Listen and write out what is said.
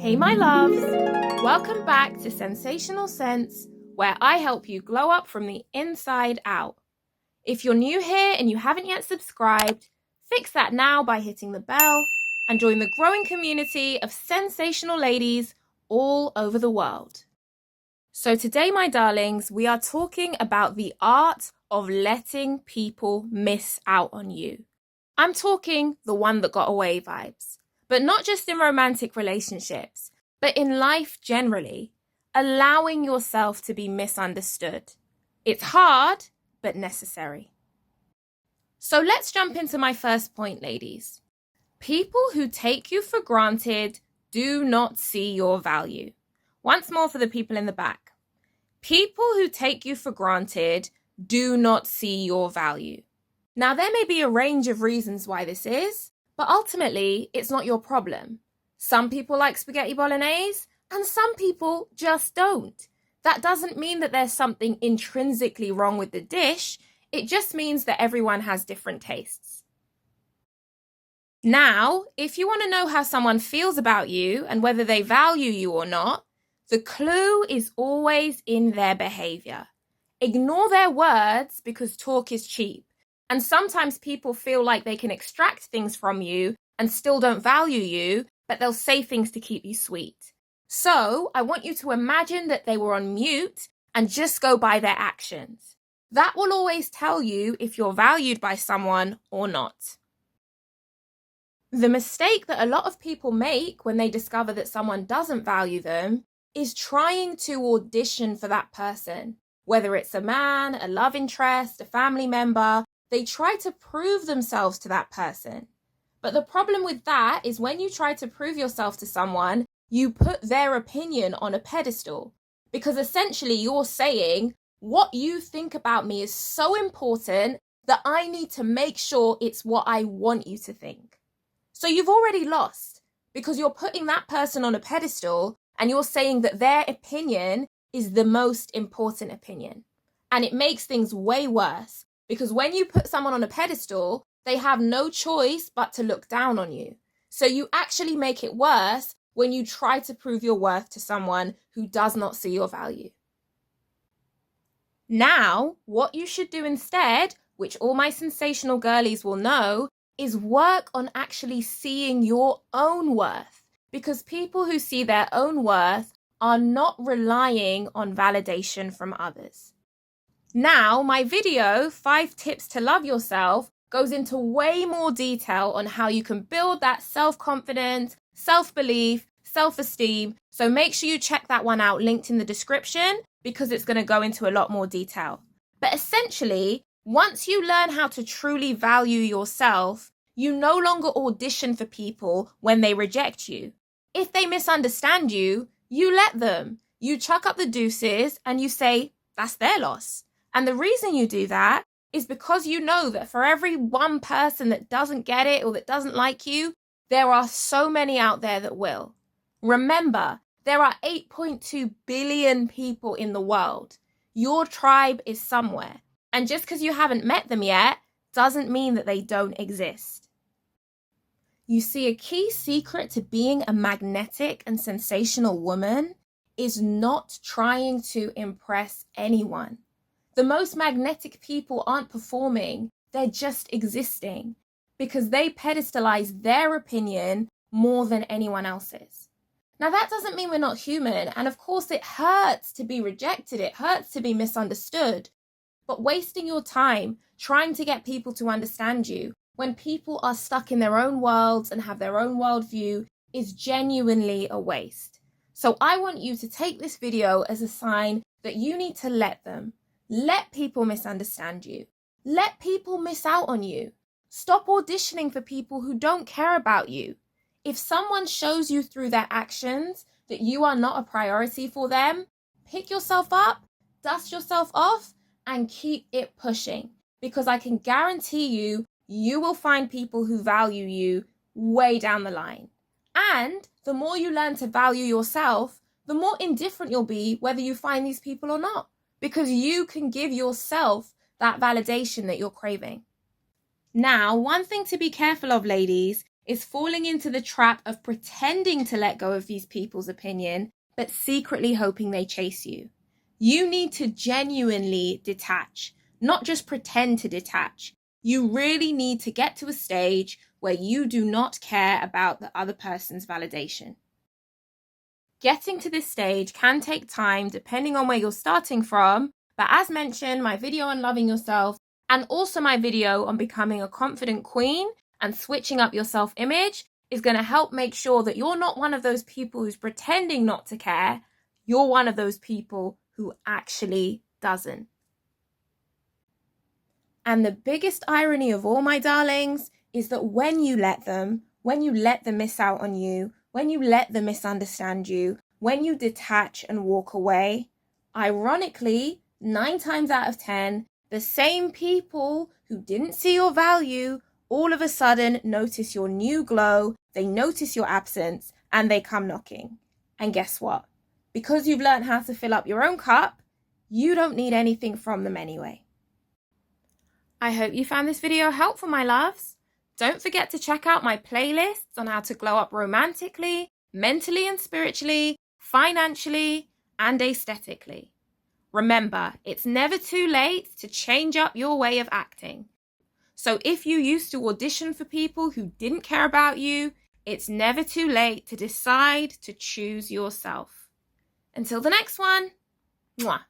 Hey my loves, welcome back to Sensational Sense, where I help you glow up from the inside out. If you're new here and you haven't yet subscribed, fix that now by hitting the bell and join the growing community of sensational ladies all over the world. So today, my darlings, we are talking about the art of letting people miss out on you. I'm talking the one that got away vibes. But not just in romantic relationships, but in life generally, allowing yourself to be misunderstood. It's hard, but necessary. So let's jump into my first point, ladies. People who take you for granted do not see your value. Once more for the people in the back. People who take you for granted do not see your value. Now, there may be a range of reasons why this is, but ultimately, it's not your problem. Some people like spaghetti bolognese, and some people just don't. That doesn't mean that there's something intrinsically wrong with the dish. It just means that everyone has different tastes. Now, if you want to know how someone feels about you and whether they value you or not, the clue is always in their behavior. Ignore their words because talk is cheap. And sometimes people feel like they can extract things from you and still don't value you, but they'll say things to keep you sweet. So I want you to imagine that they were on mute and just go by their actions. That will always tell you if you're valued by someone or not. The mistake that a lot of people make when they discover that someone doesn't value them is trying to audition for that person. Whether it's a man, a love interest, a family member, they try to prove themselves to that person. But the problem with that is when you try to prove yourself to someone, you put their opinion on a pedestal. Because essentially you're saying, what you think about me is so important that I need to make sure it's what I want you to think. So you've already lost because you're putting that person on a pedestal and you're saying that their opinion is the most important opinion. And it makes things way worse. Because when you put someone on a pedestal, they have no choice but to look down on you. So you actually make it worse when you try to prove your worth to someone who does not see your value. Now, what you should do instead, which all my sensational girlies will know, is work on actually seeing your own worth. Because people who see their own worth are not relying on validation from others. Now, my video, 5 Tips to Love Yourself, goes into way more detail on how you can build that self-confidence, self-belief, self-esteem. So make sure you check that one out, linked in the description, because it's going to go into a lot more detail. But essentially, once you learn how to truly value yourself, you no longer audition for people when they reject you. If they misunderstand you, you let them. You chuck up the deuces and you say, that's their loss. And the reason you do that is because you know that for every one person that doesn't get it or that doesn't like you, there are so many out there that will. Remember, there are 8.2 billion people in the world. Your tribe is somewhere. And just because you haven't met them yet doesn't mean that they don't exist. You see, a key secret to being a magnetic and sensational woman is not trying to impress anyone. The most magnetic people aren't performing, they're just existing because they pedestalize their opinion more than anyone else's. Now, that doesn't mean we're not human, and of course it hurts to be rejected, it hurts to be misunderstood, but wasting your time trying to get people to understand you when people are stuck in their own worlds and have their own worldview is genuinely a waste. So I want you to take this video as a sign that you need to let them. Let people misunderstand you. Let people miss out on you. Stop auditioning for people who don't care about you. If someone shows you through their actions that you are not a priority for them, pick yourself up, dust yourself off, and keep it pushing. Because I can guarantee you, you will find people who value you way down the line. And the more you learn to value yourself, the more indifferent you'll be whether you find these people or not. Because you can give yourself that validation that you're craving. Now, one thing to be careful of, ladies, is falling into the trap of pretending to let go of these people's opinion, but secretly hoping they chase you. You need to genuinely detach, not just pretend to detach. You really need to get to a stage where you do not care about the other person's validation. Getting to this stage can take time depending on where you're starting from, but as mentioned, my video on loving yourself and also my video on becoming a confident queen and switching up your self-image is going to help make sure that you're not one of those people who's pretending not to care. You're one of those people who actually doesn't. And the biggest irony of all, my darlings, is that when you let them miss out on you, when you let them misunderstand you, when you detach and walk away, ironically, 9 times out of 10, the same people who didn't see your value all of a sudden notice your new glow, they notice your absence, and they come knocking. And guess what? Because you've learned how to fill up your own cup, you don't need anything from them anyway. I hope you found this video helpful, my loves. Don't forget to check out my playlists on how to glow up romantically, mentally and spiritually, financially, and aesthetically. Remember, it's never too late to change up your way of acting. So if you used to audition for people who didn't care about you, it's never too late to decide to choose yourself. Until the next one, mwah.